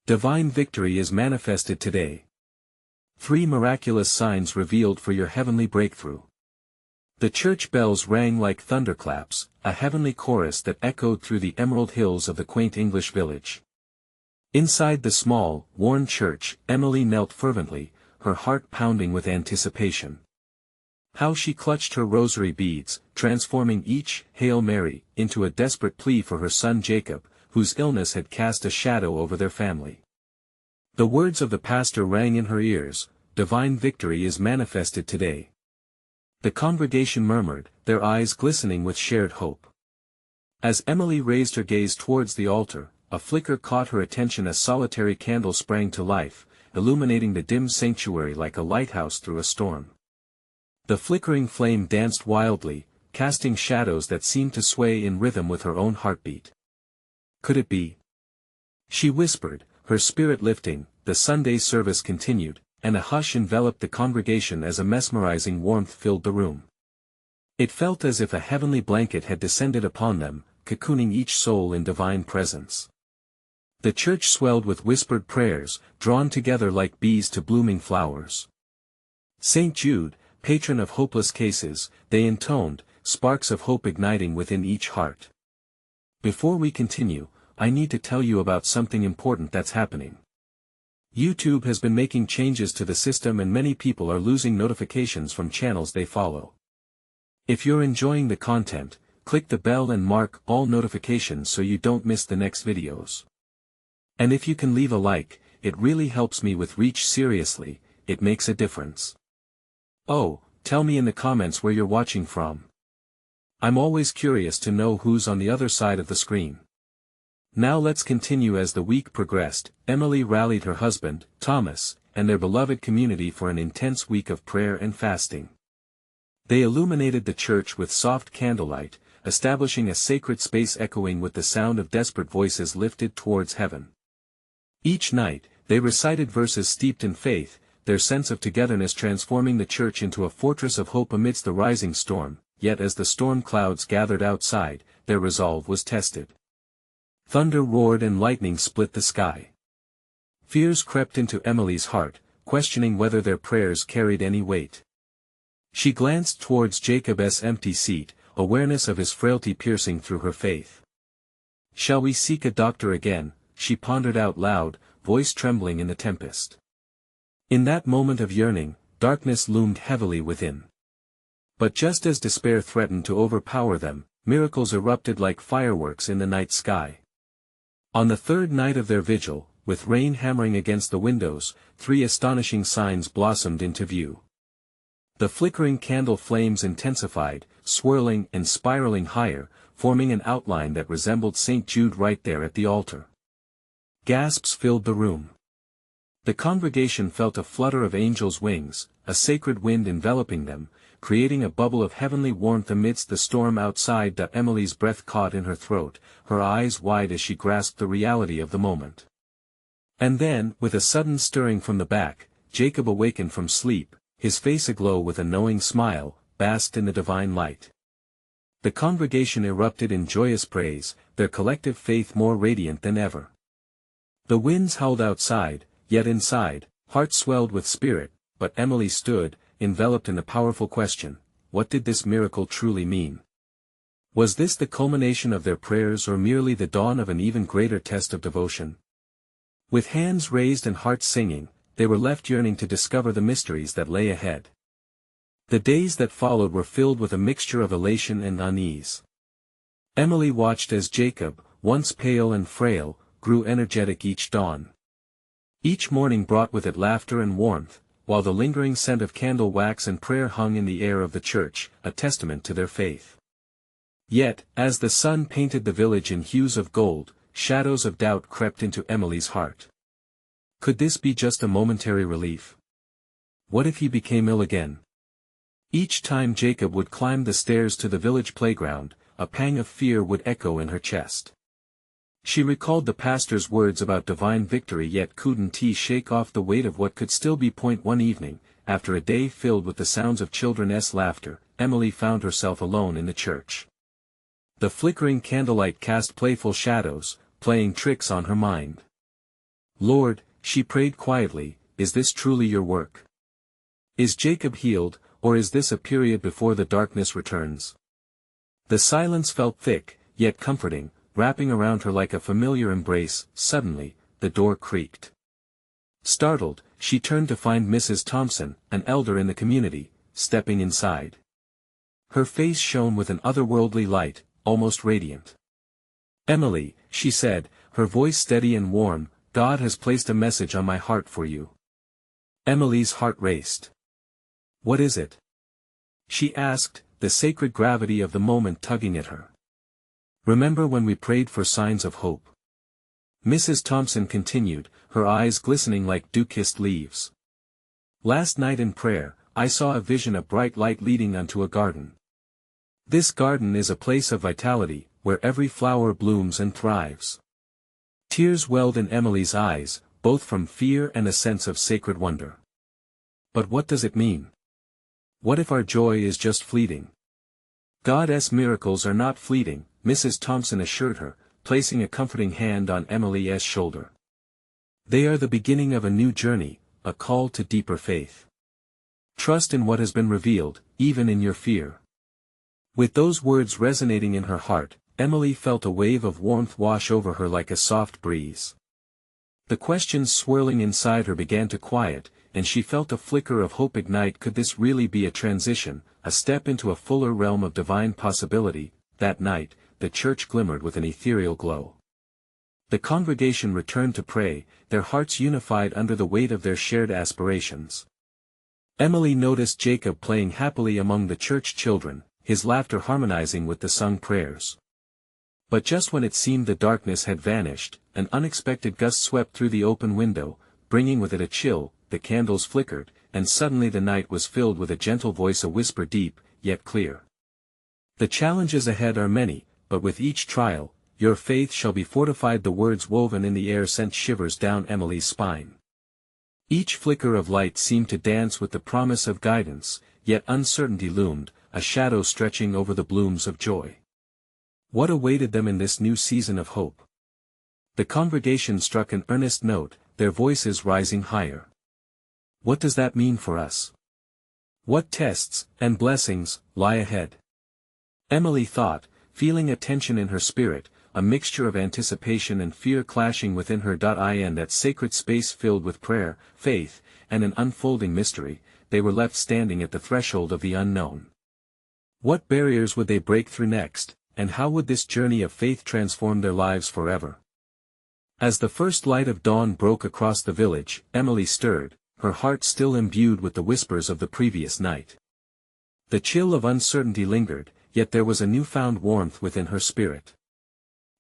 Divine victory is manifested today. 3 miraculous signs revealed for your heavenly breakthrough. The church bells rang like thunderclaps, a heavenly chorus that echoed through the emerald hills of the quaint English village. Inside the small, worn church, Emily knelt fervently, her heart pounding with anticipation. How she clutched her rosary beads, transforming each Hail Mary into a desperate plea for her son Jacob, whose illness had cast a shadow over their family. The words of the pastor rang in her ears, "Divine victory is manifested today." The congregation murmured, their eyes glistening with shared hope. As Emily raised her gaze towards the altar, a flicker caught her attention. A solitary candle sprang to life, illuminating the dim sanctuary like a lighthouse through a storm. The flickering flame danced wildly, casting shadows that seemed to sway in rhythm with her own heartbeat. Could it be? She whispered, her spirit lifting. The Sunday service continued, and a hush enveloped the congregation as a mesmerizing warmth filled the room. It felt as if a heavenly blanket had descended upon them, cocooning each soul in divine presence. The church swelled with whispered prayers, drawn together like bees to blooming flowers. St. Jude, patron of hopeless cases, they intoned, sparks of hope igniting within each heart. Before we continue, I need to tell you about something important that's happening. YouTube has been making changes to the system and many people are losing notifications from channels they follow. If you're enjoying the content, click the bell and mark all notifications so you don't miss the next videos. And if you can leave a like, it really helps me with reach. Seriously, it makes a difference. Oh, tell me in the comments where you're watching from. I'm always curious to know who's on the other side of the screen. Now let's continue. As the week progressed, Emily rallied her husband, Thomas, and their beloved community for an intense week of prayer and fasting. They illuminated the church with soft candlelight, establishing a sacred space echoing with the sound of desperate voices lifted towards heaven. Each night, they recited verses steeped in faith, their sense of togetherness transforming the church into a fortress of hope amidst the rising storm. Yet as the storm clouds gathered outside, their resolve was tested. Thunder roared and lightning split the sky. Fears crept into Emily's heart, questioning whether their prayers carried any weight. She glanced towards Jacob's empty seat, awareness of his frailty piercing through her faith. "Shall we seek a doctor again?" she pondered out loud, voice trembling in the tempest. In that moment of yearning, darkness loomed heavily within. But just as despair threatened to overpower them, miracles erupted like fireworks in the night sky. On the third night of their vigil, with rain hammering against the windows, 3 astonishing signs blossomed into view. The flickering candle flames intensified, swirling and spiraling higher, forming an outline that resembled St. Jude right there at the altar. Gasps filled the room. The congregation felt a flutter of angels' wings, a sacred wind enveloping them, creating a bubble of heavenly warmth amidst the storm outside. Emily's breath caught in her throat, her eyes wide as she grasped the reality of the moment. And then, with a sudden stirring from the back, Jacob awakened from sleep, his face aglow with a knowing smile, basked in the divine light. The congregation erupted in joyous praise, their collective faith more radiant than ever. The winds howled outside, yet inside, hearts swelled with spirit, but Emily stood, enveloped in a powerful question: what did this miracle truly mean? Was this the culmination of their prayers or merely the dawn of an even greater test of devotion? With hands raised and hearts singing, they were left yearning to discover the mysteries that lay ahead. The days that followed were filled with a mixture of elation and unease. Emily watched as Jacob, once pale and frail, grew energetic each dawn. Each morning brought with it laughter and warmth, while the lingering scent of candle wax and prayer hung in the air of the church, a testament to their faith. Yet, as the sun painted the village in hues of gold, shadows of doubt crept into Emily's heart. Could this be just a momentary relief? What if he became ill again? Each time Jacob would climb the stairs to the village playground, a pang of fear would echo in her chest. She recalled the pastor's words about divine victory, yet couldn't shake off the weight of what could still be. One evening, after a day filled with the sounds of children's laughter, Emily found herself alone in the church. The flickering candlelight cast playful shadows, playing tricks on her mind. Lord, she prayed quietly, is this truly your work? Is Jacob healed, or is this a period before the darkness returns? The silence felt thick, yet comforting, wrapping around her like a familiar embrace. Suddenly, the door creaked. Startled, she turned to find Mrs. Thompson, an elder in the community, stepping inside. Her face shone with an otherworldly light, almost radiant. "Emily," she said, her voice steady and warm, "God has placed a message on my heart for you." Emily's heart raced. "What is it?" she asked, the sacred gravity of the moment tugging at her. "Remember when we prayed for signs of hope?" Mrs. Thompson continued, her eyes glistening like dew-kissed leaves. "Last night in prayer, I saw a vision, a bright light leading onto a garden. This garden is a place of vitality, where every flower blooms and thrives." Tears welled in Emily's eyes, both from fear and a sense of sacred wonder. "But what does it mean? What if our joy is just fleeting?" "God's miracles are not fleeting," Mrs. Thompson assured her, placing a comforting hand on Emily's shoulder. "They are the beginning of a new journey, a call to deeper faith. Trust in what has been revealed, even in your fear." With those words resonating in her heart, Emily felt a wave of warmth wash over her like a soft breeze. The questions swirling inside her began to quiet, and she felt a flicker of hope ignite. Could this really be a transition, a step into a fuller realm of divine possibility? That night, the church glimmered with an ethereal glow. The congregation returned to pray, their hearts unified under the weight of their shared aspirations. Emily noticed Jacob playing happily among the church children, his laughter harmonizing with the sung prayers. But just when it seemed the darkness had vanished, an unexpected gust swept through the open window, bringing with it a chill. The candles flickered, and suddenly the night was filled with a gentle voice, a whisper deep, yet clear. "The challenges ahead are many, but with each trial, your faith shall be fortified." The words woven in the air sent shivers down Emily's spine. Each flicker of light seemed to dance with the promise of guidance, yet uncertainty loomed, a shadow stretching over the blooms of joy. What awaited them in this new season of hope? The congregation struck an earnest note, their voices rising higher. "What does that mean for us? What tests and blessings lie ahead?" Emily thought, feeling a tension in her spirit, a mixture of anticipation and fear clashing within her. In that sacred space filled with prayer, faith, and an unfolding mystery, they were left standing at the threshold of the unknown. What barriers would they break through next, and how would this journey of faith transform their lives forever? As the first light of dawn broke across the village, Emily stirred, her heart still imbued with the whispers of the previous night. The chill of uncertainty lingered, yet there was a newfound warmth within her spirit.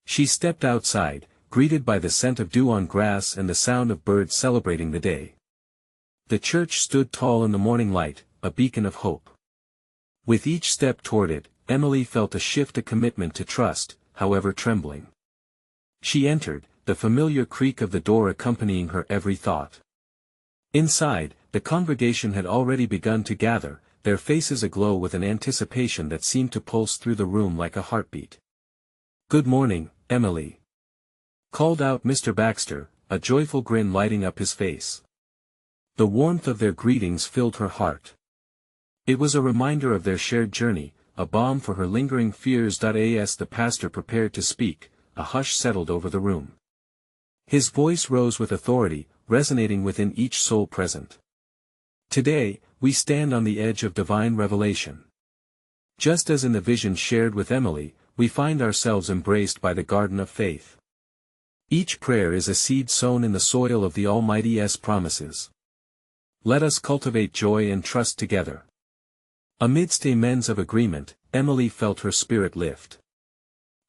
She stepped outside, greeted by the scent of dew on grass and the sound of birds celebrating the day. The church stood tall in the morning light, a beacon of hope. With each step toward it, Emily felt a shift, a commitment to trust, however trembling. She entered, the familiar creak of the door accompanying her every thought. Inside, the congregation had already begun to gather, their faces aglow with an anticipation that seemed to pulse through the room like a heartbeat. "Good morning, Emily," called out Mr. Baxter, a joyful grin lighting up his face. The warmth of their greetings filled her heart. It was a reminder of their shared journey, a balm for her lingering fears. As the pastor prepared to speak, a hush settled over the room. His voice rose with authority, resonating within each soul present. "Today, we stand on the edge of divine revelation. Just as in the vision shared with Emily, we find ourselves embraced by the garden of faith. Each prayer is a seed sown in the soil of the Almighty's promises. Let us cultivate joy and trust together." Amidst amens of agreement, Emily felt her spirit lift.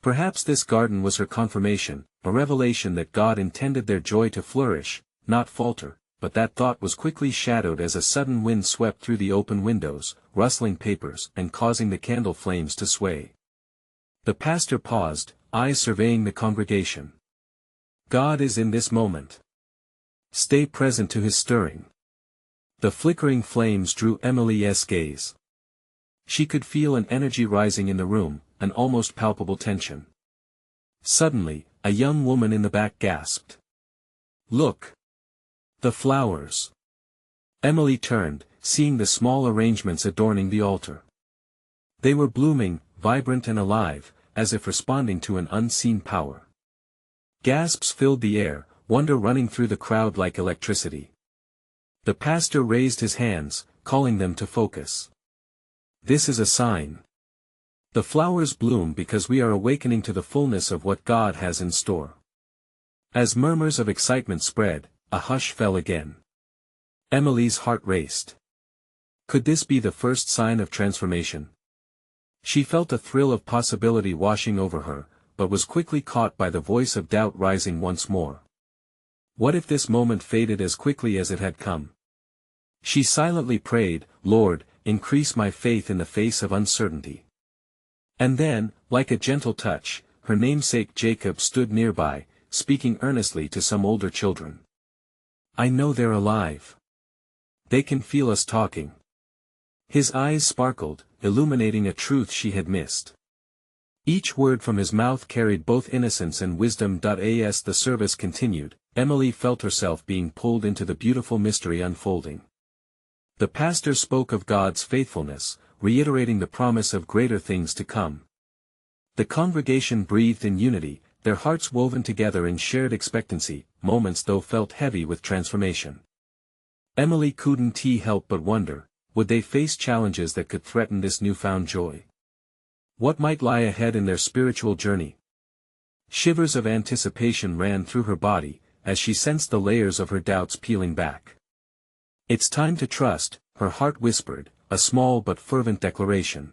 Perhaps this garden was her confirmation, a revelation that God intended their joy to flourish, not falter. But that thought was quickly shadowed as a sudden wind swept through the open windows, rustling papers and causing the candle flames to sway. The pastor paused, eyes surveying the congregation. "God is in this moment. Stay present to his stirring." The flickering flames drew Emily's gaze. She could feel an energy rising in the room, an almost palpable tension. Suddenly, a young woman in the back gasped. Look! The flowers! Emily turned, seeing the small arrangements adorning the altar. They were blooming, vibrant and alive, as if responding to an unseen power. Gasps filled the air, wonder running through the crowd like electricity. The pastor raised his hands, calling them to focus. This is a sign. The flowers bloom because we are awakening to the fullness of what God has in store. As murmurs of excitement spread, a hush fell again. Emily's heart raced. Could this be the first sign of transformation? She felt a thrill of possibility washing over her, but was quickly caught by the voice of doubt rising once more. What if this moment faded as quickly as it had come? She silently prayed, "Lord, increase my faith in the face of uncertainty." And then, like a gentle touch, her namesake Jacob stood nearby, speaking earnestly to some older children. "I know they're alive. They can feel us talking." His eyes sparkled, illuminating a truth she had missed. Each word from his mouth carried both innocence and wisdom. As the service continued, Emily felt herself being pulled into the beautiful mystery unfolding. The pastor spoke of God's faithfulness, reiterating the promise of greater things to come. The congregation breathed in unity, their hearts woven together in shared expectancy. Moments though felt heavy with transformation. Emily couldn't help but wonder, would they face challenges that could threaten this newfound joy? What might lie ahead in their spiritual journey? Shivers of anticipation ran through her body, as she sensed the layers of her doubts peeling back. "It's time to trust," her heart whispered, a small but fervent declaration.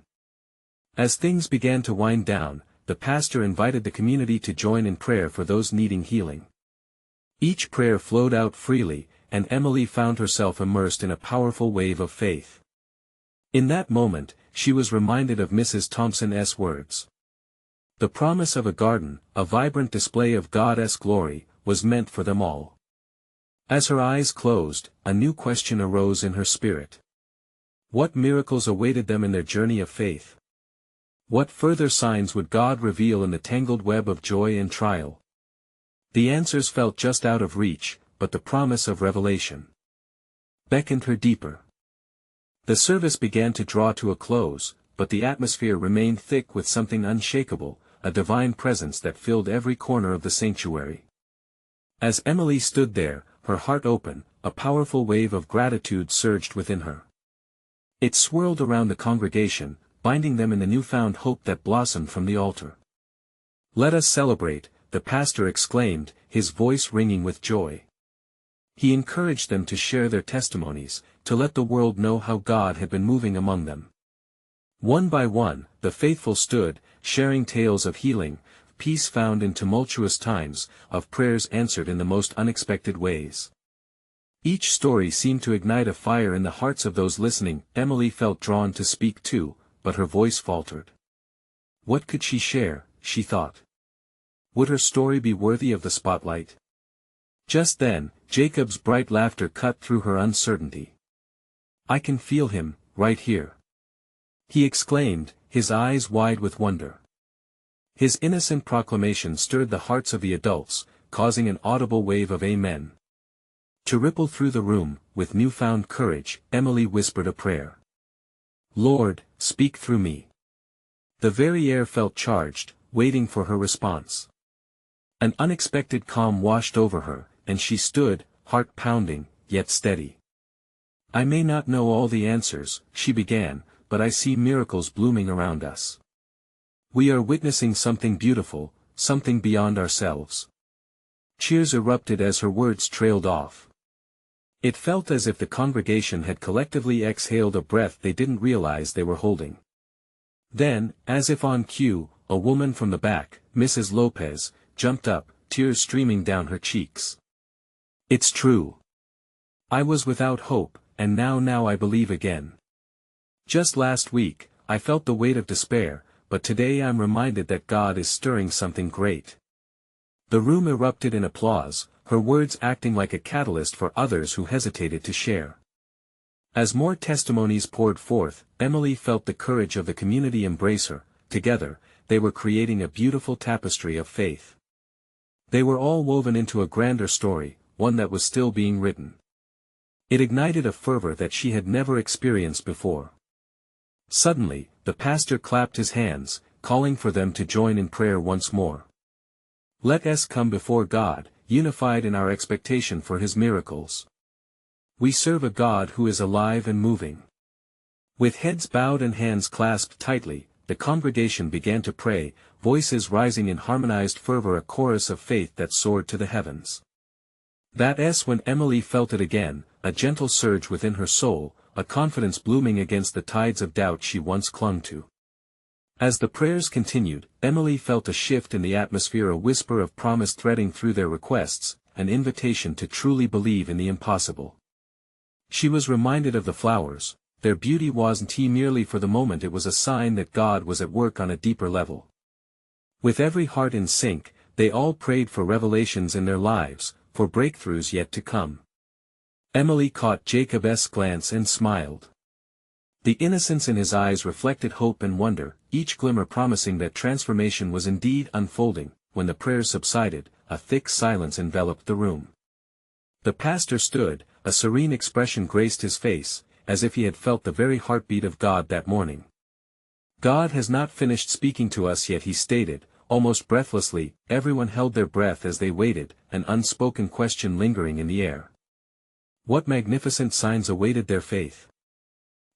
As things began to wind down, the pastor invited the community to join in prayer for those needing healing. Each prayer flowed out freely, and Emily found herself immersed in a powerful wave of faith. In that moment, she was reminded of Mrs. Thompson's words. The promise of a garden, a vibrant display of God's glory, was meant for them all. As her eyes closed, a new question arose in her spirit. What miracles awaited them in their journey of faith? What further signs would God reveal in the tangled web of joy and trial? The answers felt just out of reach, but the promise of revelation beckoned her deeper. The service began to draw to a close, but the atmosphere remained thick with something unshakable, a divine presence that filled every corner of the sanctuary. As Emily stood there, her heart open, a powerful wave of gratitude surged within her. It swirled around the congregation, binding them in the newfound hope that blossomed from the altar. "Let us celebrate," the pastor exclaimed, his voice ringing with joy. He encouraged them to share their testimonies, to let the world know how God had been moving among them. One by one, the faithful stood, sharing tales of healing, peace found in tumultuous times, of prayers answered in the most unexpected ways. Each story seemed to ignite a fire in the hearts of those listening. Emily felt drawn to speak too, but her voice faltered. What could she share, she thought. Would her story be worthy of the spotlight? Just then, Jacob's bright laughter cut through her uncertainty. "I can feel him, right here," he exclaimed, his eyes wide with wonder. His innocent proclamation stirred the hearts of the adults, causing an audible wave of amen. To ripple through the room, with newfound courage, Emily whispered a prayer. "Lord, speak through me." The very air felt charged, waiting for her response. An unexpected calm washed over her, and she stood, heart pounding, yet steady. "I may not know all the answers," she began, "but I see miracles blooming around us. We are witnessing something beautiful, something beyond ourselves." Cheers erupted as her words trailed off. It felt as if the congregation had collectively exhaled a breath they didn't realize they were holding. Then, as if on cue, a woman from the back, Mrs. Lopez, jumped up, tears streaming down her cheeks. "It's true. I was without hope, and now I believe again. Just last week, I felt the weight of despair, but today I'm reminded that God is stirring something great." The room erupted in applause, her words acting like a catalyst for others who hesitated to share. As more testimonies poured forth, Emily felt the courage of the community embrace her. Together, they were creating a beautiful tapestry of faith. They were all woven into a grander story, one that was still being written. It ignited a fervor that she had never experienced before. Suddenly, the pastor clapped his hands, calling for them to join in prayer once more. Let us come before God, unified in our expectation for His miracles. We serve a God who is alive and moving. With heads bowed and hands clasped tightly, the congregation began to pray, voices rising in harmonized fervor, a chorus of faith that soared to the heavens. That's when Emily felt it again, a gentle surge within her soul, a confidence blooming against the tides of doubt she once clung to. As the prayers continued, Emily felt a shift in the atmosphere, a whisper of promise threading through their requests, an invitation to truly believe in the impossible. She was reminded of the flowers. Their beauty wasn't merely for the moment, it was a sign that God was at work on a deeper level. With every heart in sync, they all prayed for revelations in their lives, for breakthroughs yet to come. Emily caught Jacob's glance and smiled. The innocence in his eyes reflected hope and wonder, each glimmer promising that transformation was indeed unfolding. When the prayers subsided, a thick silence enveloped the room. The pastor stood, a serene expression graced his face, as if he had felt the very heartbeat of God that morning. God has not finished speaking to us yet, he stated, almost breathlessly. Everyone held their breath as they waited, an unspoken question lingering in the air. What magnificent signs awaited their faith?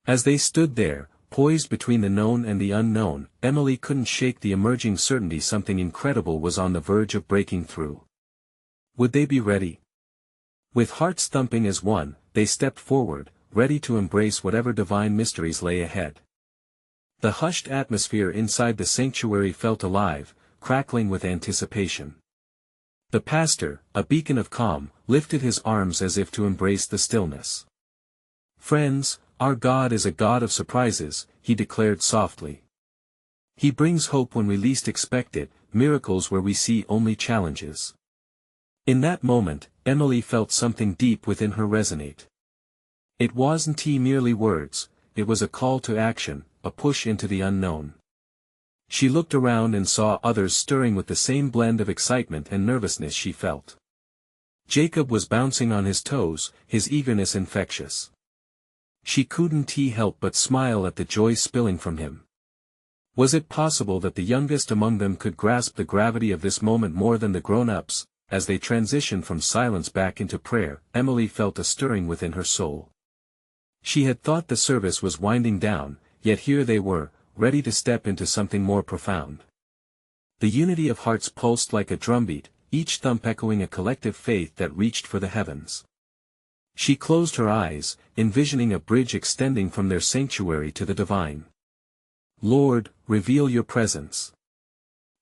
As they stood there, poised between the known and the unknown, Emily couldn't shake the emerging certainty something incredible was on the verge of breaking through. Would they be ready? With hearts thumping as one, they stepped forward, ready to embrace whatever divine mysteries lay ahead. The hushed atmosphere inside the sanctuary felt alive, crackling with anticipation. The pastor, a beacon of calm, lifted his arms as if to embrace the stillness. Friends, our God is a God of surprises, he declared softly. He brings hope when we least expect it, miracles where we see only challenges. In that moment, Emily felt something deep within her resonate. It wasn't merely words, it was a call to action, a push into the unknown. She looked around and saw others stirring with the same blend of excitement and nervousness she felt. Jacob was bouncing on his toes, his eagerness infectious. She couldn't help but smile at the joy spilling from him. Was it possible that the youngest among them could grasp the gravity of this moment more than the grown-ups? As they transitioned from silence back into prayer, Emily felt a stirring within her soul. She had thought the service was winding down, yet here they were, ready to step into something more profound. The unity of hearts pulsed like a drumbeat, each thump echoing a collective faith that reached for the heavens. She closed her eyes, envisioning a bridge extending from their sanctuary to the divine. Lord, reveal your presence.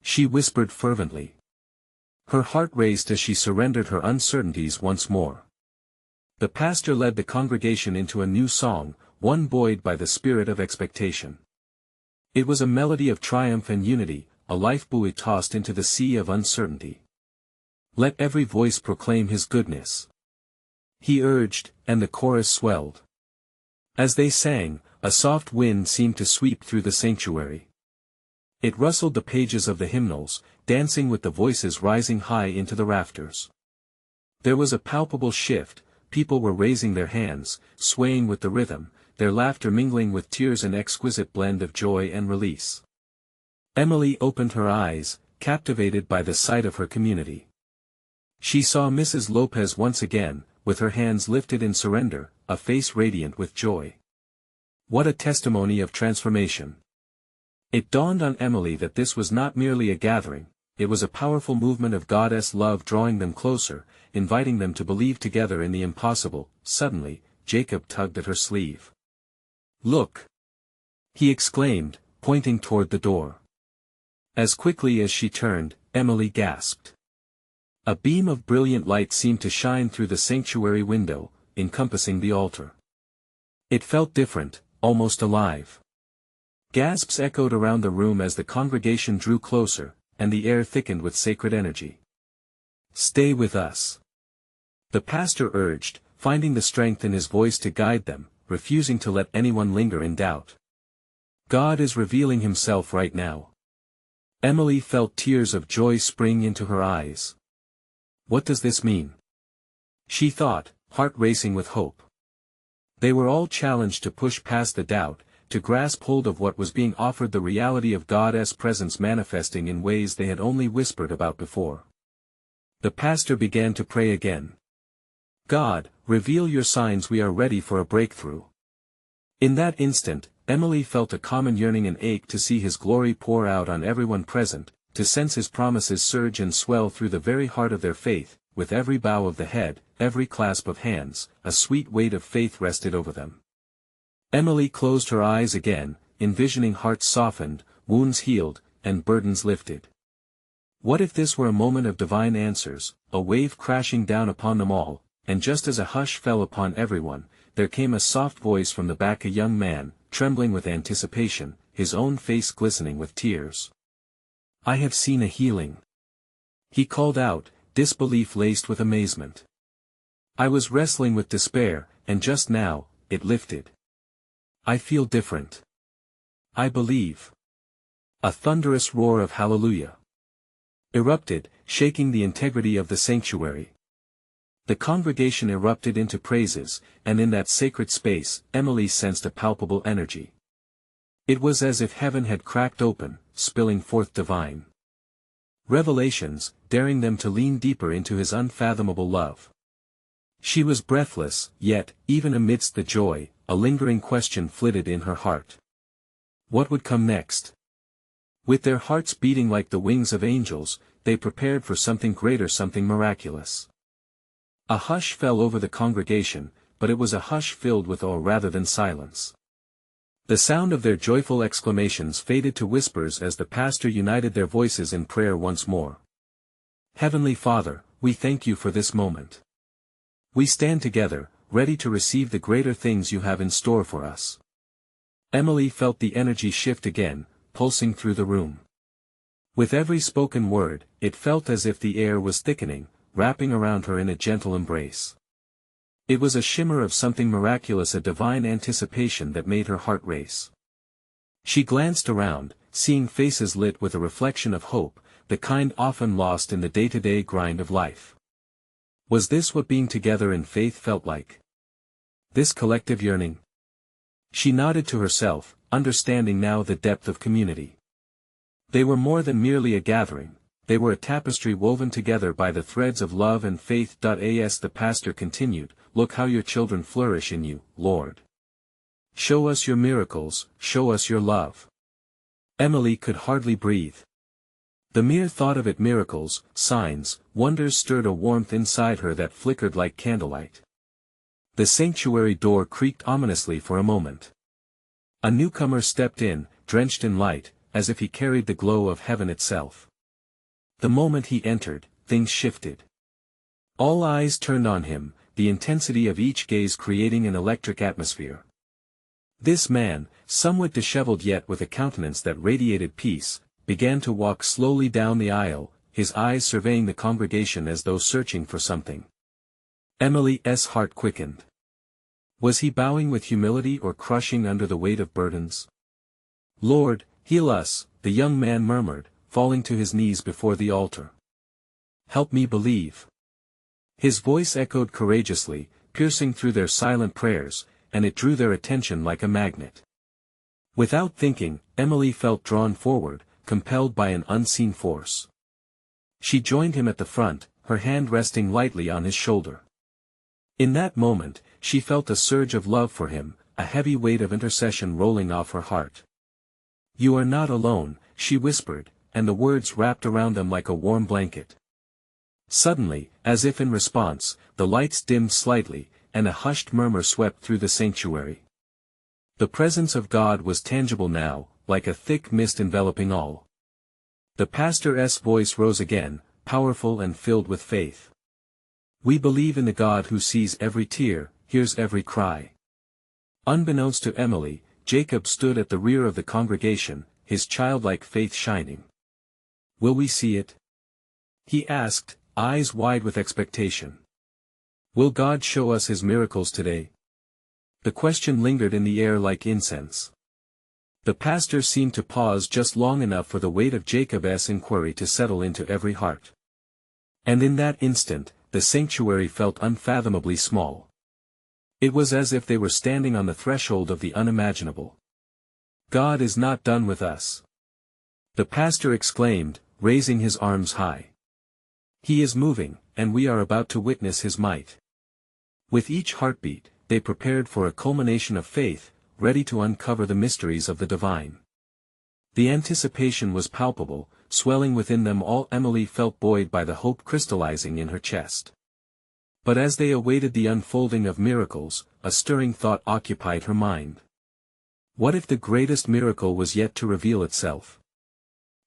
She whispered fervently. Her heart raced as she surrendered her uncertainties once more. The pastor led the congregation into a new song, one buoyed by the spirit of expectation. It was a melody of triumph and unity, a lifebuoy tossed into the sea of uncertainty. Let every voice proclaim his goodness, he urged, and the chorus swelled. As they sang, a soft wind seemed to sweep through the sanctuary. It rustled the pages of the hymnals, dancing with the voices rising high into the rafters. There was a palpable shift, people were raising their hands, swaying with the rhythm, their laughter mingling with tears, an exquisite blend of joy and release. Emily opened her eyes, captivated by the sight of her community. She saw Mrs. Lopez once again, with her hands lifted in surrender, a face radiant with joy. What a testimony of transformation! It dawned on Emily that this was not merely a gathering, it was a powerful movement of God's love drawing them closer, inviting them to believe together in the impossible. Suddenly, Jacob tugged at her sleeve. Look! He exclaimed, pointing toward the door. As quickly as she turned, Emily gasped. A beam of brilliant light seemed to shine through the sanctuary window, encompassing the altar. It felt different, almost alive. Gasps echoed around the room as the congregation drew closer, and the air thickened with sacred energy. Stay with us, the pastor urged, finding the strength in his voice to guide them, refusing to let anyone linger in doubt. God is revealing himself right now. Emily felt tears of joy spring into her eyes. What does this mean? She thought, heart racing with hope. They were all challenged to push past the doubt, to grasp hold of what was being offered, the reality of God's presence manifesting in ways they had only whispered about before. The pastor began to pray again. God, reveal your signs, we are ready for a breakthrough. In that instant, Emily felt a common yearning and ache to see His glory pour out on everyone present, to sense His promises surge and swell through the very heart of their faith. With every bow of the head, every clasp of hands, a sweet weight of faith rested over them. Emily closed her eyes again, envisioning hearts softened, wounds healed, and burdens lifted. What if this were a moment of divine answers, a wave crashing down upon them all, and just as a hush fell upon everyone, there came a soft voice from the back, a young man, trembling with anticipation, his own face glistening with tears. I have seen a healing. He called out, disbelief laced with amazement. I was wrestling with despair, and just now, it lifted. I feel different. I believe. A thunderous roar of hallelujah erupted, shaking the integrity of the sanctuary. The congregation erupted into praises, and in that sacred space, Emily sensed a palpable energy. It was as if heaven had cracked open, spilling forth divine revelations, daring them to lean deeper into His unfathomable love. She was breathless, yet, even amidst the joy, a lingering question flitted in her heart. What would come next? With their hearts beating like the wings of angels, they prepared for something greater, something miraculous. A hush fell over the congregation, but it was a hush filled with awe rather than silence. The sound of their joyful exclamations faded to whispers as the pastor united their voices in prayer once more. Heavenly Father, we thank you for this moment. We stand together, ready to receive the greater things you have in store for us. Emily felt the energy shift again, pulsing through the room. With every spoken word, it felt as if the air was thickening, wrapping around her in a gentle embrace. It was a shimmer of something miraculous, a divine anticipation that made her heart race. She glanced around, seeing faces lit with a reflection of hope, the kind often lost in the day-to-day grind of life. Was this what being together in faith felt like? This collective yearning? She nodded to herself, understanding now the depth of community. They were more than merely a gathering, they were a tapestry woven together by the threads of love and faith. As the pastor continued, look how your children flourish in you, Lord. Show us your miracles, show us your love. Emily could hardly breathe. The mere thought of it, miracles, signs, wonders, stirred a warmth inside her that flickered like candlelight. The sanctuary door creaked ominously for a moment. A newcomer stepped in, drenched in light, as if he carried the glow of heaven itself. The moment he entered, things shifted. All eyes turned on him, the intensity of each gaze creating an electric atmosphere. This man, somewhat disheveled yet with a countenance that radiated peace, began to walk slowly down the aisle, his eyes surveying the congregation as though searching for something. Emily's heart quickened. Was he bowing with humility or crushing under the weight of burdens? Lord, heal us, the young man murmured, falling to his knees before the altar. Help me believe. His voice echoed courageously, piercing through their silent prayers, and it drew their attention like a magnet. Without thinking, Emily felt drawn forward, compelled by an unseen force. She joined him at the front, her hand resting lightly on his shoulder. In that moment, she felt a surge of love for him, a heavy weight of intercession rolling off her heart. You are not alone, she whispered, and the words wrapped around them like a warm blanket. Suddenly, as if in response, the lights dimmed slightly, and a hushed murmur swept through the sanctuary. The presence of God was tangible now, like a thick mist enveloping all. The pastor's voice rose again, powerful and filled with faith. We believe in the God who sees every tear, hears every cry. Unbeknownst to Emily, Jacob stood at the rear of the congregation, his childlike faith shining. Will we see it? He asked, eyes wide with expectation. Will God show us his miracles today? The question lingered in the air like incense. The pastor seemed to pause just long enough for the weight of Jacob's inquiry to settle into every heart. And in that instant, the sanctuary felt unfathomably small. It was as if they were standing on the threshold of the unimaginable. God is not done with us, the pastor exclaimed, raising his arms high. He is moving, and we are about to witness his might. With each heartbeat, they prepared for a culmination of faith, ready to uncover the mysteries of the divine. The anticipation was palpable, swelling within them all. Emily felt buoyed by the hope crystallizing in her chest. But as they awaited the unfolding of miracles, a stirring thought occupied her mind. What if the greatest miracle was yet to reveal itself?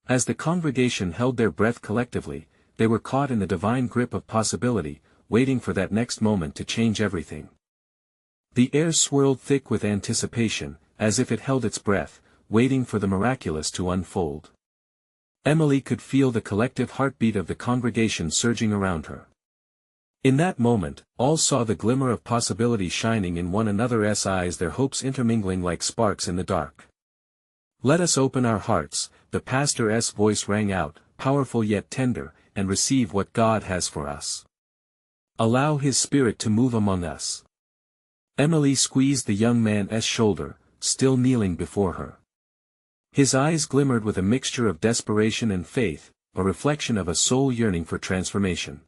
As the congregation held their breath collectively, they were caught in the divine grip of possibility, waiting for that next moment to change everything. The air swirled thick with anticipation, as if it held its breath, waiting for the miraculous to unfold. Emily could feel the collective heartbeat of the congregation surging around her. In that moment, all saw the glimmer of possibility shining in one another's eyes, their hopes intermingling like sparks in the dark. Let us open our hearts, the pastor's voice rang out, powerful yet tender, and receive what God has for us. Allow His Spirit to move among us. Emily squeezed the young man's shoulder, still kneeling before her. His eyes glimmered with a mixture of desperation and faith, a reflection of a soul yearning for transformation.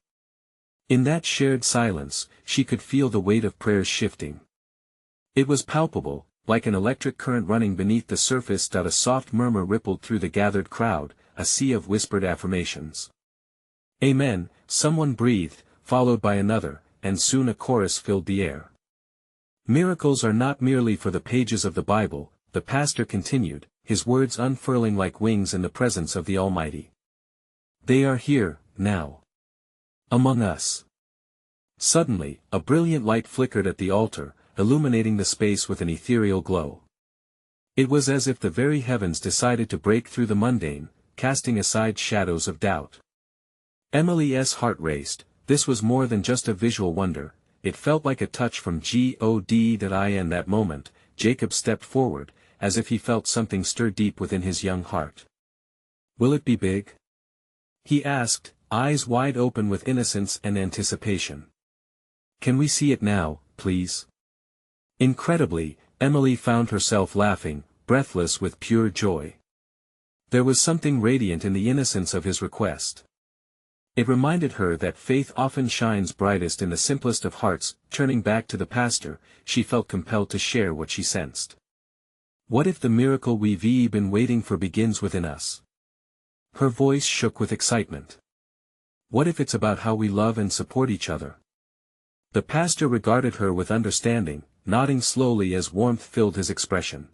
In that shared silence, she could feel the weight of prayers shifting. It was palpable, like an electric current running beneath the surface. A soft murmur rippled through the gathered crowd, a sea of whispered affirmations. Amen, someone breathed, followed by another, and soon a chorus filled the air. Miracles are not merely for the pages of the Bible, the pastor continued, his words unfurling like wings in the presence of the Almighty. They are here, now. Among us. Suddenly, a brilliant light flickered at the altar, illuminating the space with an ethereal glow. It was as if the very heavens decided to break through the mundane, casting aside shadows of doubt. Emily's heart raced. This was more than just a visual wonder, it felt like a touch from God. In that moment, Jacob stepped forward, as if he felt something stir deep within his young heart. Will it be big? He asked, eyes wide open with innocence and anticipation. Can we see it now, please? Incredibly, Emily found herself laughing, breathless with pure joy. There was something radiant in the innocence of his request. It reminded her that faith often shines brightest in the simplest of hearts. Turning back to the pastor, she felt compelled to share what she sensed. What if the miracle we've been waiting for begins within us? Her voice shook with excitement. What if it's about how we love and support each other? The pastor regarded her with understanding, nodding slowly as warmth filled his expression.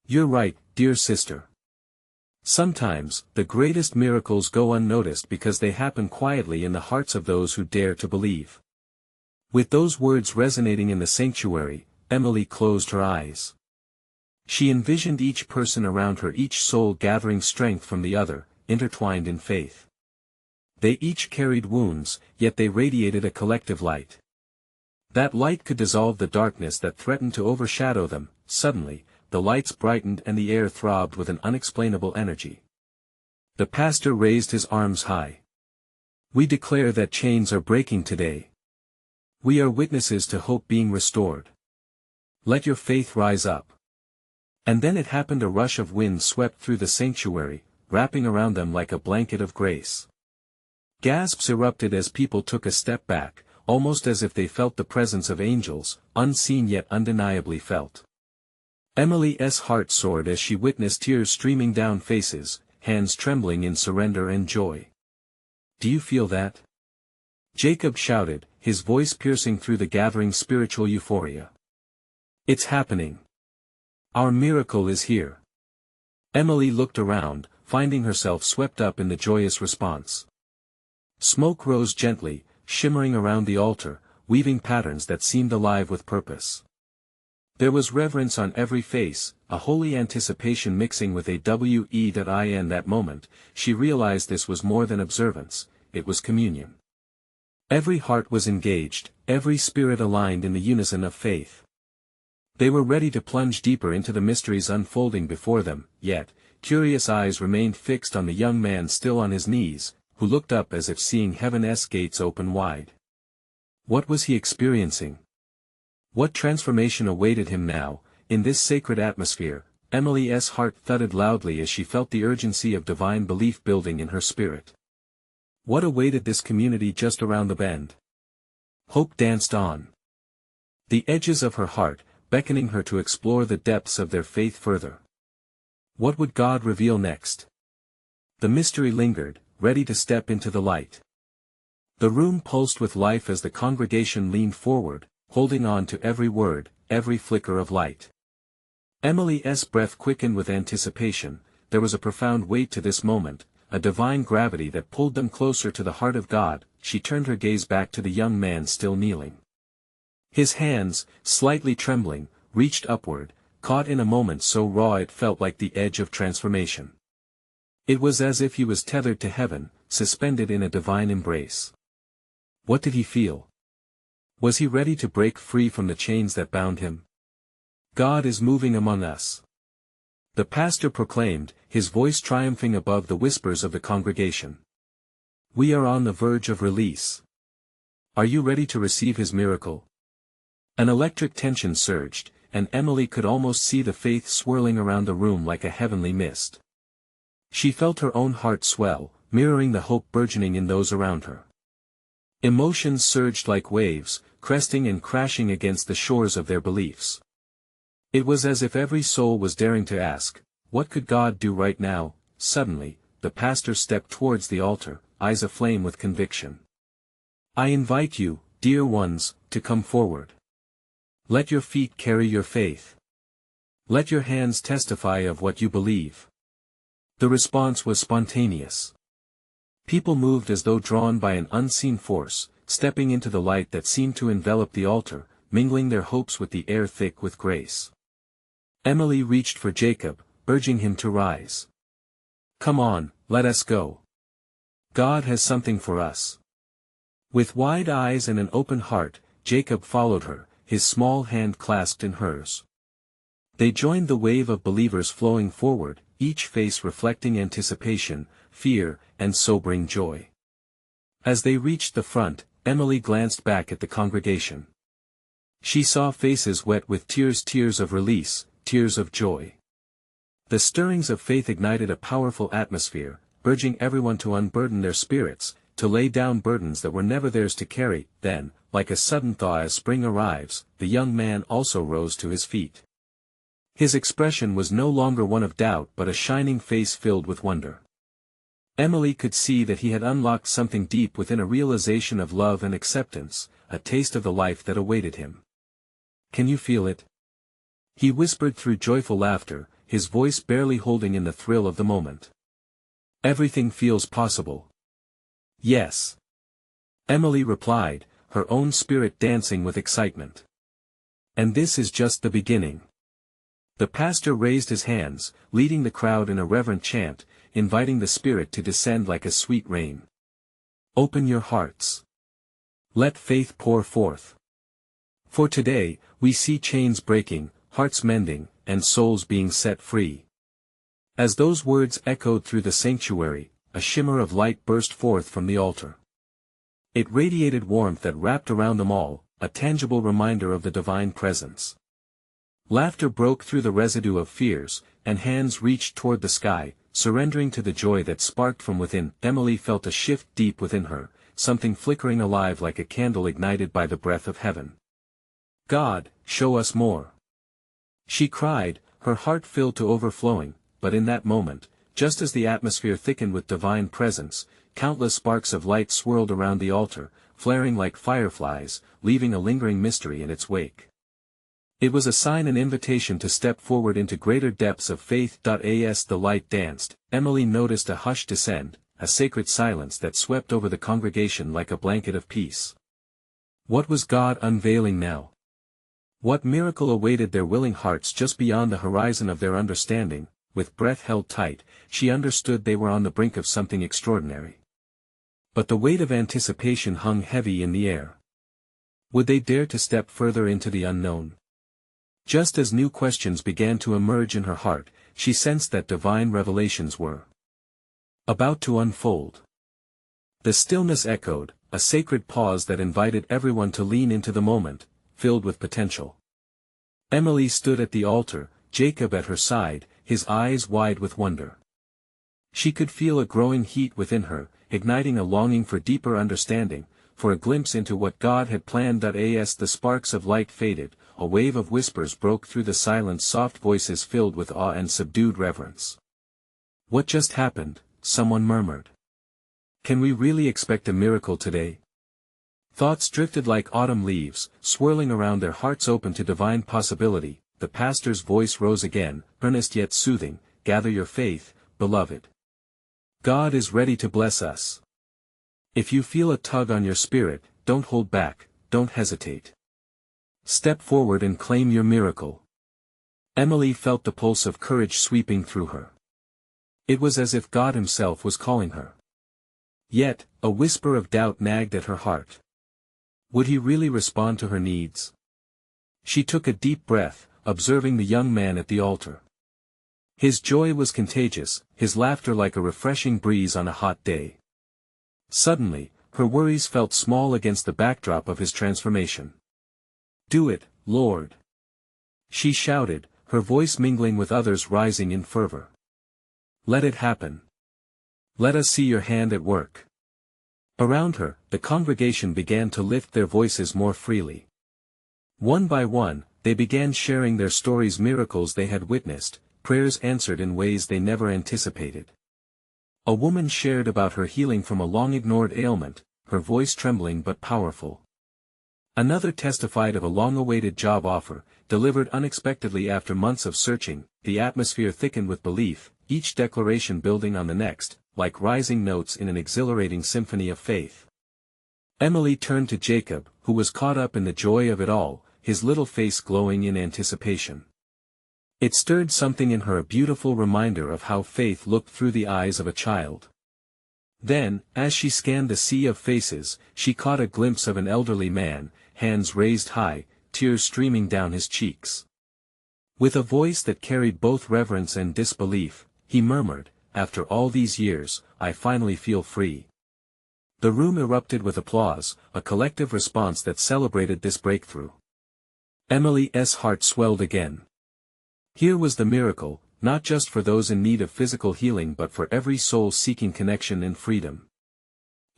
You're right, dear sister. Sometimes, the greatest miracles go unnoticed because they happen quietly in the hearts of those who dare to believe. With those words resonating in the sanctuary, Emily closed her eyes. She envisioned each person around her, each soul gathering strength from the other, intertwined in faith. They each carried wounds, yet they radiated a collective light. That light could dissolve the darkness that threatened to overshadow them. Suddenly, the lights brightened and the air throbbed with an unexplainable energy. The pastor raised his arms high. We declare that chains are breaking today. We are witnesses to hope being restored. Let your faith rise up. And then it happened. A rush of wind swept through the sanctuary, wrapping around them like a blanket of grace. Gasps erupted as people took a step back, almost as if they felt the presence of angels, unseen yet undeniably felt. Emily's heart soared as she witnessed tears streaming down faces, hands trembling in surrender and joy. Do you feel that? Jacob shouted, his voice piercing through the gathering spiritual euphoria. It's happening. Our miracle is here. Emily looked around, finding herself swept up in the joyous response. Smoke rose gently, shimmering around the altar, weaving patterns that seemed alive with purpose. There was reverence on every face, a holy anticipation mixing with a in that moment, she realized this was more than observance, it was communion. Every heart was engaged, every spirit aligned in the unison of faith. They were ready to plunge deeper into the mysteries unfolding before them, yet, curious eyes remained fixed on the young man still on his knees, who looked up as if seeing heaven's gates open wide. What was he experiencing? What transformation awaited him now, in this sacred atmosphere? Emily's heart thudded loudly as she felt the urgency of divine belief building in her spirit. What awaited this community just around the bend? Hope danced on the edges of her heart, beckoning her to explore the depths of their faith further. What would God reveal next? The mystery lingered, ready to step into the light. The room pulsed with life as the congregation leaned forward, holding on to every word, every flicker of light. Emily's breath quickened with anticipation. There was a profound weight to this moment, a divine gravity that pulled them closer to the heart of God. She turned her gaze back to the young man still kneeling. His hands, slightly trembling, reached upward, caught in a moment so raw it felt like the edge of transformation. It was as if he was tethered to heaven, suspended in a divine embrace. What did he feel? Was he ready to break free from the chains that bound him? God is moving among us. The pastor proclaimed, his voice triumphing above the whispers of the congregation. We are on the verge of release. Are you ready to receive his miracle? An electric tension surged, and Emily could almost see the faith swirling around the room like a heavenly mist. She felt her own heart swell, mirroring the hope burgeoning in those around her. Emotions surged like waves, cresting and crashing against the shores of their beliefs. It was as if every soul was daring to ask, what could God do right now? Suddenly, the pastor stepped towards the altar, eyes aflame with conviction. I invite you, dear ones, to come forward. Let your feet carry your faith. Let your hands testify of what you believe. The response was spontaneous. People moved as though drawn by an unseen force, stepping into the light that seemed to envelop the altar, mingling their hopes with the air thick with grace. Emily reached for Jacob, urging him to rise. Come on, let us go. God has something for us. With wide eyes and an open heart, Jacob followed her, his small hand clasped in hers. They joined the wave of believers flowing forward, each face reflecting anticipation, fear, and sobering joy. As they reached the front, Emily glanced back at the congregation. She saw faces wet with tears, tears of release, tears of joy. The stirrings of faith ignited a powerful atmosphere, urging everyone to unburden their spirits, to lay down burdens that were never theirs to carry. Then, like a sudden thaw as spring arrives, the young man also rose to his feet. His expression was no longer one of doubt but a shining face filled with wonder. Emily could see that he had unlocked something deep within, a realization of love and acceptance, a taste of the life that awaited him. Can you feel it? He whispered through joyful laughter, his voice barely holding in the thrill of the moment. Everything feels possible. Yes. Emily replied, her own spirit dancing with excitement. And this is just the beginning. The pastor raised his hands, leading the crowd in a reverent chant, inviting the Spirit to descend like a sweet rain. Open your hearts. Let faith pour forth. For today, we see chains breaking, hearts mending, and souls being set free. As those words echoed through the sanctuary, a shimmer of light burst forth from the altar. It radiated warmth that wrapped around them all, a tangible reminder of the divine presence. Laughter broke through the residue of fears, and hands reached toward the sky, surrendering to the joy that sparked from within. Emily felt a shift deep within her, something flickering alive like a candle ignited by the breath of heaven. God, show us more. She cried, her heart filled to overflowing, but in that moment, just as the atmosphere thickened with divine presence, countless sparks of light swirled around the altar, flaring like fireflies, leaving a lingering mystery in its wake. It was a sign, an invitation to step forward into greater depths of faith. As the light danced, Emily noticed a hush descend, a sacred silence that swept over the congregation like a blanket of peace. What was God unveiling now? What miracle awaited their willing hearts just beyond the horizon of their understanding? With breath held tight, she understood they were on the brink of something extraordinary. But the weight of anticipation hung heavy in the air. Would they dare to step further into the unknown? Just as new questions began to emerge in her heart, she sensed that divine revelations were about to unfold. The stillness echoed, a sacred pause that invited everyone to lean into the moment, filled with potential. Emily stood at the altar, Jacob at her side, his eyes wide with wonder. She could feel a growing heat within her, igniting a longing for deeper understanding, for a glimpse into what God had planned. As the sparks of light faded, a wave of whispers broke through the silence, soft voices filled with awe and subdued reverence. "What just happened?" someone murmured. "Can we really expect a miracle today?" Thoughts drifted like autumn leaves, swirling around their hearts open to divine possibility. The pastor's voice rose again, earnest yet soothing, "Gather your faith, beloved. God is ready to bless us. If you feel a tug on your spirit, don't hold back, don't hesitate. Step forward and claim your miracle." Emily felt the pulse of courage sweeping through her. It was as if God himself was calling her. Yet, a whisper of doubt nagged at her heart. Would he really respond to her needs? She took a deep breath, observing the young man at the altar. His joy was contagious, his laughter like a refreshing breeze on a hot day. Suddenly, her worries felt small against the backdrop of his transformation. "Do it, Lord!" she shouted, her voice mingling with others rising in fervor. "Let it happen. Let us see your hand at work." Around her, the congregation began to lift their voices more freely. One by one, they began sharing their stories, miracles they had witnessed, prayers answered in ways they never anticipated. A woman shared about her healing from a long-ignored ailment, her voice trembling but powerful. Another testified of a long-awaited job offer, delivered unexpectedly after months of searching. The atmosphere thickened with belief, each declaration building on the next, like rising notes in an exhilarating symphony of faith. Emily turned to Jacob, who was caught up in the joy of it all, his little face glowing in anticipation. It stirred something in her, a beautiful reminder of how faith looked through the eyes of a child. Then, as she scanned the sea of faces, she caught a glimpse of an elderly man, hands raised high, tears streaming down his cheeks. With a voice that carried both reverence and disbelief, he murmured, "After all these years, I finally feel free." The room erupted with applause, a collective response that celebrated this breakthrough. Emily's heart swelled again. Here was the miracle, not just for those in need of physical healing but for every soul seeking connection and freedom.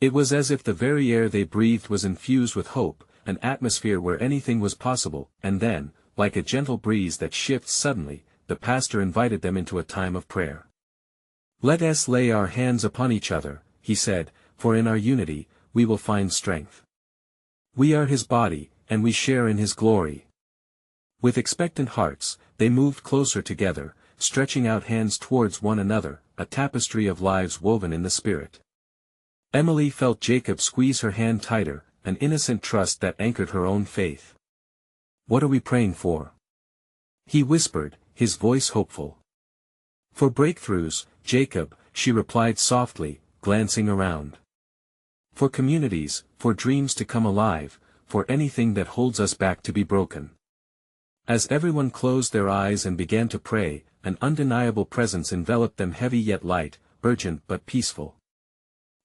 It was as if the very air they breathed was infused with hope, an atmosphere where anything was possible. And then, like a gentle breeze that shifts suddenly, the pastor invited them into a time of prayer. "Let us lay our hands upon each other," he said, "for in our unity, we will find strength. We are his body, and we share in his glory." With expectant hearts, they moved closer together, stretching out hands towards one another, a tapestry of lives woven in the spirit. Emily felt Jacob squeeze her hand tighter, an innocent trust that anchored her own faith. "What are we praying for?" he whispered, his voice hopeful. "For breakthroughs, Jacob," she replied softly, glancing around. "For communities, for dreams to come alive, for anything that holds us back to be broken." As everyone closed their eyes and began to pray, an undeniable presence enveloped them, heavy yet light, urgent but peaceful.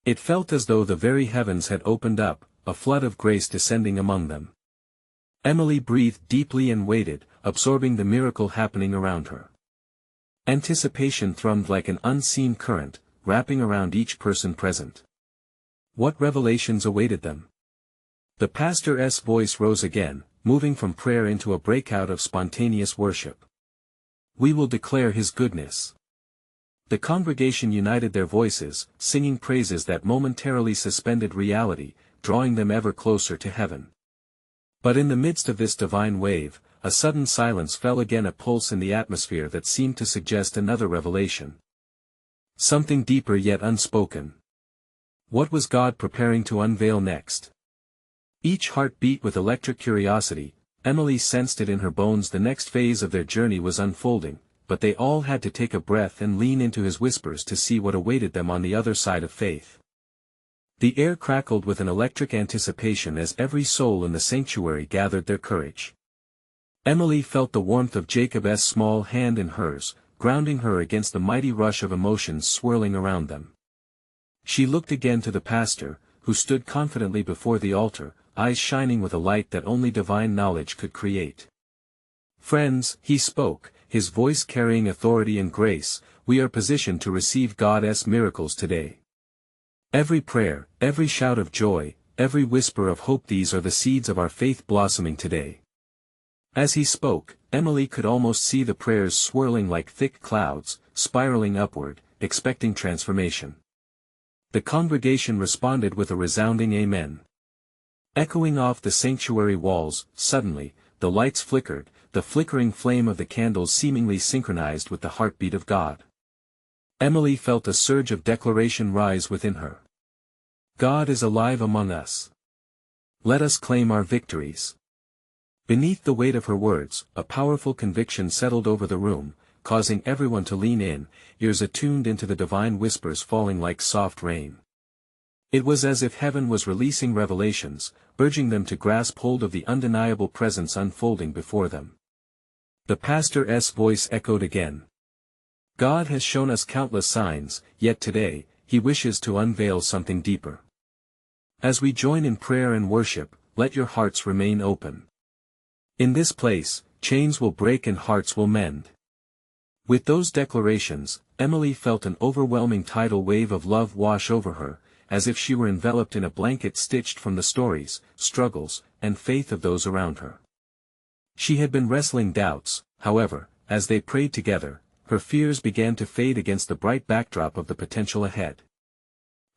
It felt as though the very heavens had opened up, a flood of grace descending among them. Emily breathed deeply and waited, absorbing the miracle happening around her. Anticipation thrummed like an unseen current, wrapping around each person present. What revelations awaited them? The pastor's voice rose again, moving from prayer into a breakout of spontaneous worship. "We will declare his goodness." The congregation united their voices, singing praises that momentarily suspended reality, drawing them ever closer to heaven. But in the midst of this divine wave, a sudden silence fell again, a pulse in the atmosphere that seemed to suggest another revelation. Something deeper yet unspoken. What was God preparing to unveil next? Each heart beat with electric curiosity. Emily sensed it in her bones. The next phase of their journey was unfolding, but they all had to take a breath and lean into his whispers to see what awaited them on the other side of faith. The air crackled with an electric anticipation as every soul in the sanctuary gathered their courage. Emily felt the warmth of Jacob's small hand in hers, grounding her against the mighty rush of emotions swirling around them. She looked again to the pastor, who stood confidently before the altar, eyes shining with a light that only divine knowledge could create. "Friends," he spoke, his voice carrying authority and grace, "we are positioned to receive God's miracles today. Every prayer, every shout of joy, every whisper of hope, these are the seeds of our faith blossoming today." As he spoke, Emily could almost see the prayers swirling like thick clouds, spiraling upward, expecting transformation. The congregation responded with a resounding amen. Echoing off the sanctuary walls, suddenly, the lights flickered, the flickering flame of the candles seemingly synchronized with the heartbeat of God. Emily felt a surge of declaration rise within her. God is alive among us. Let us claim our victories. Beneath the weight of her words, a powerful conviction settled over the room, causing everyone to lean in, ears attuned into the divine whispers falling like soft rain. It was as if heaven was releasing revelations, urging them to grasp hold of the undeniable presence unfolding before them. The pastor's voice echoed again. God has shown us countless signs, yet today, he wishes to unveil something deeper. As we join in prayer and worship, let your hearts remain open. In this place, chains will break and hearts will mend. With those declarations, Emily felt an overwhelming tidal wave of love wash over her, as if she were enveloped in a blanket stitched from the stories, struggles, and faith of those around her. She had been wrestling doubts, however, as they prayed together, her fears began to fade against the bright backdrop of the potential ahead.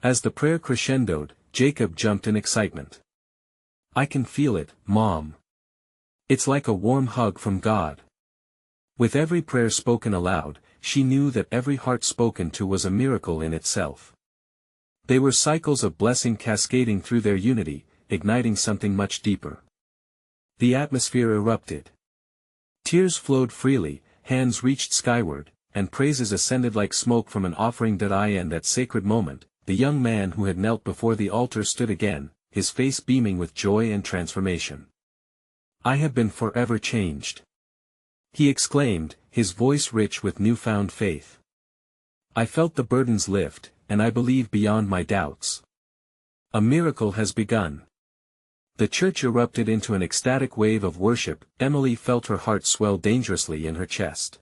As the prayer crescendoed, Jacob jumped in excitement. "I can feel it, Mom. It's like a warm hug from God." With every prayer spoken aloud, she knew that every heart spoken to was a miracle in itself. They were cycles of blessing cascading through their unity, igniting something much deeper. The atmosphere erupted. Tears flowed freely, hands reached skyward, and praises ascended like smoke from an offering. In that sacred moment, the young man who had knelt before the altar stood again, his face beaming with joy and transformation. "I have been forever changed," he exclaimed, his voice rich with newfound faith. "I felt the burdens lift, and I believe beyond my doubts. A miracle has begun." The church erupted into an ecstatic wave of worship. Emily felt her heart swell dangerously in her chest.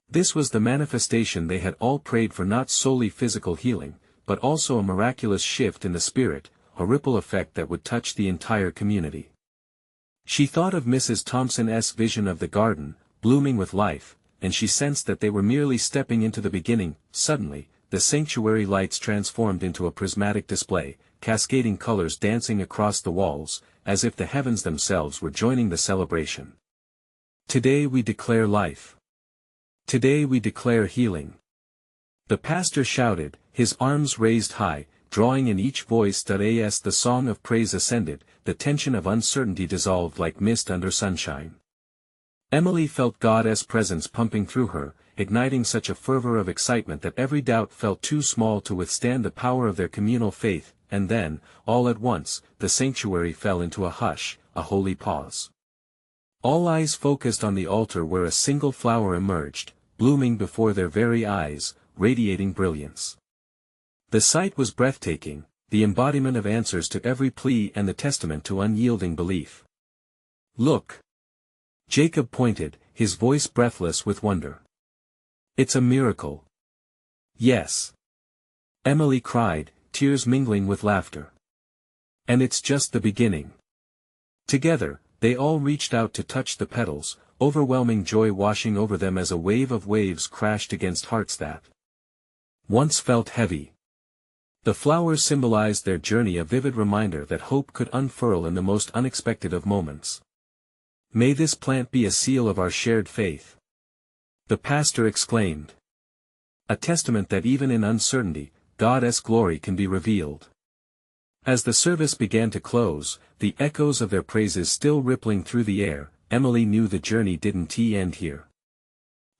This was the manifestation they had all prayed for, not solely physical healing, but also a miraculous shift in the spirit, a ripple effect that would touch the entire community. She thought of Mrs. Thompson's vision of the garden, blooming with life, and she sensed that they were merely stepping into the beginning. Suddenly, the sanctuary lights transformed into a prismatic display, cascading colors dancing across the walls, as if the heavens themselves were joining the celebration. "Today we declare life. Today we declare healing," the pastor shouted, his arms raised high, drawing in each voice. As the song of praise ascended, the tension of uncertainty dissolved like mist under sunshine. Emily felt God's presence pumping through her, igniting such a fervor of excitement that every doubt felt too small to withstand the power of their communal faith. And then, all at once, the sanctuary fell into a hush, a holy pause. All eyes focused on the altar where a single flower emerged, blooming before their very eyes, radiating brilliance. The sight was breathtaking, the embodiment of answers to every plea and the testament to unyielding belief. "Look!" Jacob pointed, his voice breathless with wonder. "It's a miracle." "Yes," Emily cried, tears mingling with laughter. "And it's just the beginning." Together, they all reached out to touch the petals, overwhelming joy washing over them as a wave of waves crashed against hearts that once felt heavy. The flowers symbolized their journey, a vivid reminder that hope could unfurl in the most unexpected of moments. "May this plant be a seal of our shared faith," the pastor exclaimed. "A testament that even in uncertainty, God's glory can be revealed." As the service began to close, the echoes of their praises still rippling through the air, Emily knew the journey didn't end here.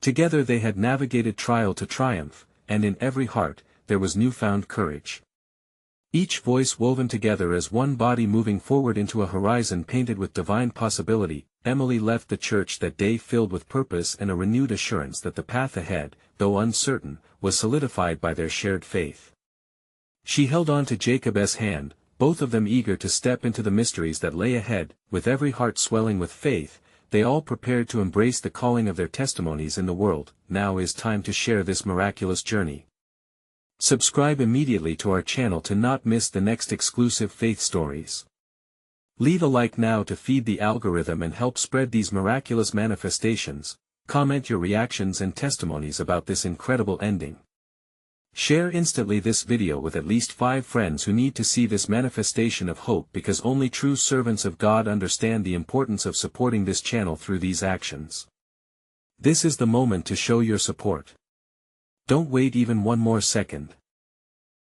Together they had navigated trial to triumph, and in every heart, there was newfound courage. Each voice woven together as one body moving forward into a horizon painted with divine possibility. Emily left the church that day filled with purpose and a renewed assurance that the path ahead, though uncertain, was solidified by their shared faith. She held on to Jacob's hand, both of them eager to step into the mysteries that lay ahead. With every heart swelling with faith, they all prepared to embrace the calling of their testimonies in the world. Now is time to share this miraculous journey. Subscribe immediately to our channel to not miss the next exclusive faith stories. Leave a like now to feed the algorithm and help spread these miraculous manifestations. Comment your reactions and testimonies about this incredible ending. Share instantly this video with at least 5 friends who need to see this manifestation of hope, because only true servants of God understand the importance of supporting this channel through these actions. This is the moment to show your support. Don't wait even one more second.